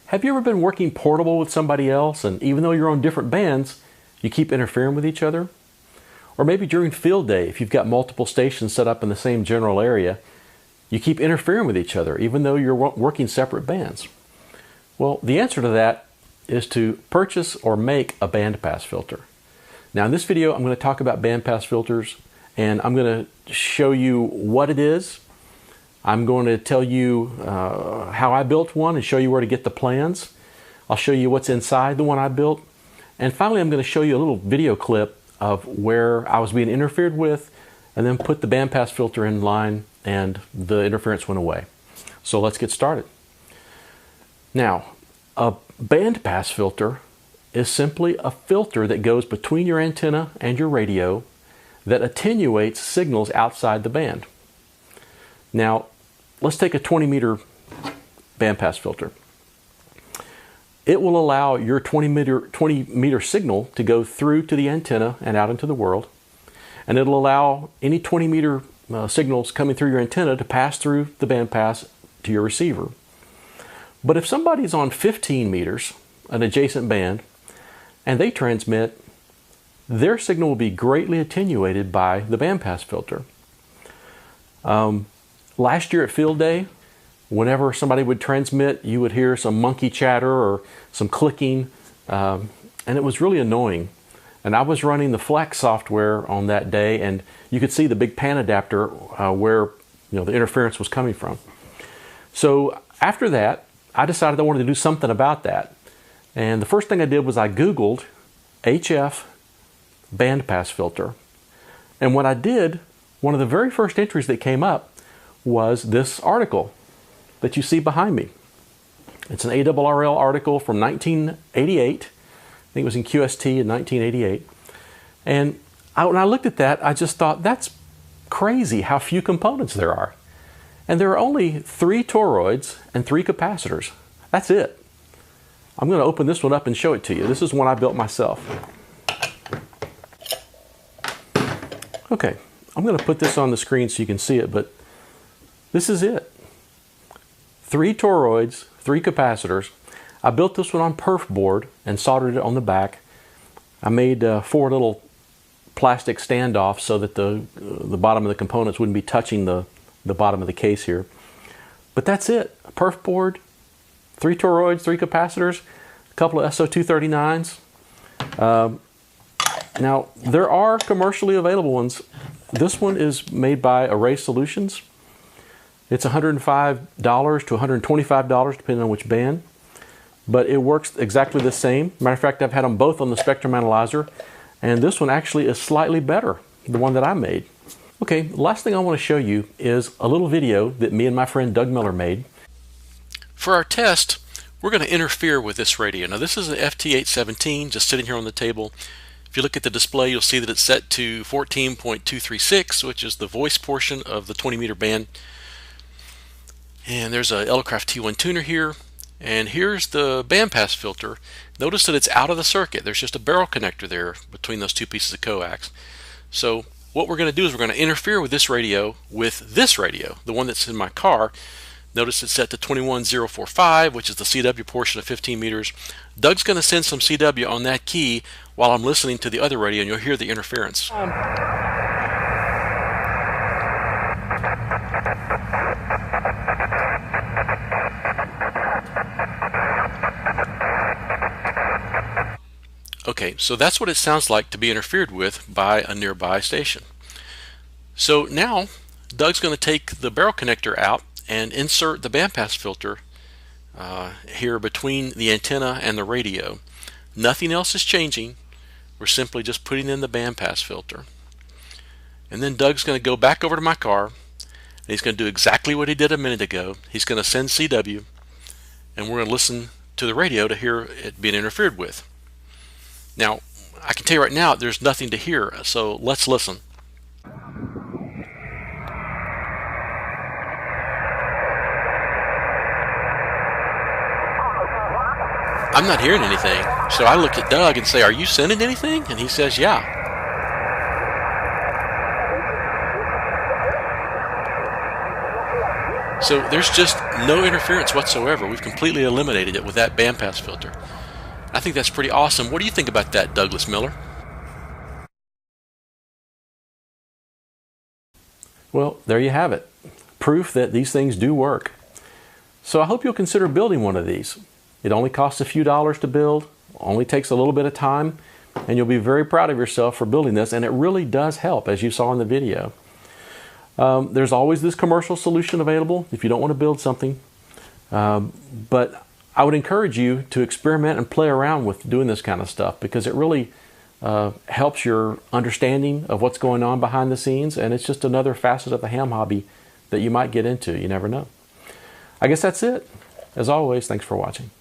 Have you ever been working portable with somebody else, and even though you're on different bands, you keep interfering with each other? Or maybe during field day, if you've got multiple stations set up in the same general area, you keep interfering with each other, even though you're working separate bands. Well, the answer to that is to purchase or make a bandpass filter. Now in this video, I'm going to talk about bandpass filters, and I'm going to show you what it is. I'm going to tell you how I built one and show you where to get the plans. I'll show you what's inside the one I built. And finally, I'm going to show you a little video clip of where I was being interfered with, and then put the bandpass filter in line and the interference went away. So let's get started. Now, a bandpass filter is simply a filter that goes between your antenna and your radio that attenuates signals outside the band. Now, let's take a 20-meter bandpass filter. It will allow your 20-meter signal to go through to the antenna and out into the world, and it'll allow any 20-meter signals coming through your antenna to pass through the bandpass to your receiver. But if somebody's on 15 meters, an adjacent band, and they transmit, their signal will be greatly attenuated by the bandpass filter. Last year at field day, whenever somebody would transmit, you would hear some monkey chatter or some clicking, and it was really annoying. And I was running the Flex software on that day, and you could see the big pan adapter where the interference was coming from. So after that, I decided I wanted to do something about that. And the first thing I did was I Googled HF bandpass filter. And what I did, one of the very first entries that came up was this article that you see behind me. It's an ARRL article from 1988. I think it was in QST in 1988. And when I looked at that, I just thought, that's crazy how few components there are. And there are only 3 toroids and 3 capacitors. That's it. I'm going to open this one up and show it to you. This is one I built myself. Okay, I'm going to put this on the screen so you can see it, but this is it. 3 toroids, 3 capacitors. I built this one on perf board and soldered it on the back. I made 4 little plastic standoffs so that the bottom of the components wouldn't be touching the bottom of the case here. But that's it. A perf board, 3 toroids, 3 capacitors, a couple of SO239s. Now, there are commercially available ones. This one is made by Array Solutions. It's $105 to $125 depending on which band, but it works exactly the same. Matter of fact, I've had them both on the Spectrum Analyzer, and this one actually is slightly better, the one that I made. Okay, the last thing I want to show you is a little video that me and my friend Doug Miller made. For our test, we're going to interfere with this radio. Now this is an FT817 just sitting here on the table. If you look at the display, you'll see that it's set to 14.236, which is the voice portion of the 20-meter band. And there's a Elecraft T1 tuner here, and here's the bandpass filter. Notice that it's out of the circuit. There's just a barrel connector there between those 2 pieces of coax. So what we're going to do is we're going to interfere with this radio, the one that's in my car. Notice it's set to 21045, which is the CW portion of 15 meters. Doug's going to send some CW on that key while I'm listening to the other radio, and you'll hear the interference. Okay, so that's what it sounds like to be interfered with by a nearby station. So now Doug's going to take the barrel connector out and insert the bandpass filter here between the antenna and the radio. Nothing else is changing. We're simply just putting in the bandpass filter. And then Doug's going to go back over to my car, and he's going to do exactly what he did a minute ago. He's going to send CW, and we're going to listen to the radio to hear it being interfered with. Now, I can tell you right now, there's nothing to hear, so let's listen. I'm not hearing anything. So I look at Doug and say, "Are you sending anything?" And he says, "Yeah." So there's just no interference whatsoever. We've completely eliminated it with that bandpass filter. I think that's pretty awesome. What do you think about that, Douglas Miller? Well, there you have it. Proof that these things do work. So I hope you'll consider building one of these. It only costs a few dollars to build, only takes a little bit of time, and you'll be very proud of yourself for building this, and it really does help, as you saw in the video. There's always this commercial solution available if you don't want to build something, but I would encourage you to experiment and play around with doing this kind of stuff, because it really helps your understanding of what's going on behind the scenes, and it's just another facet of the ham hobby that you might get into. You never know. I guess that's it. As always, thanks for watching.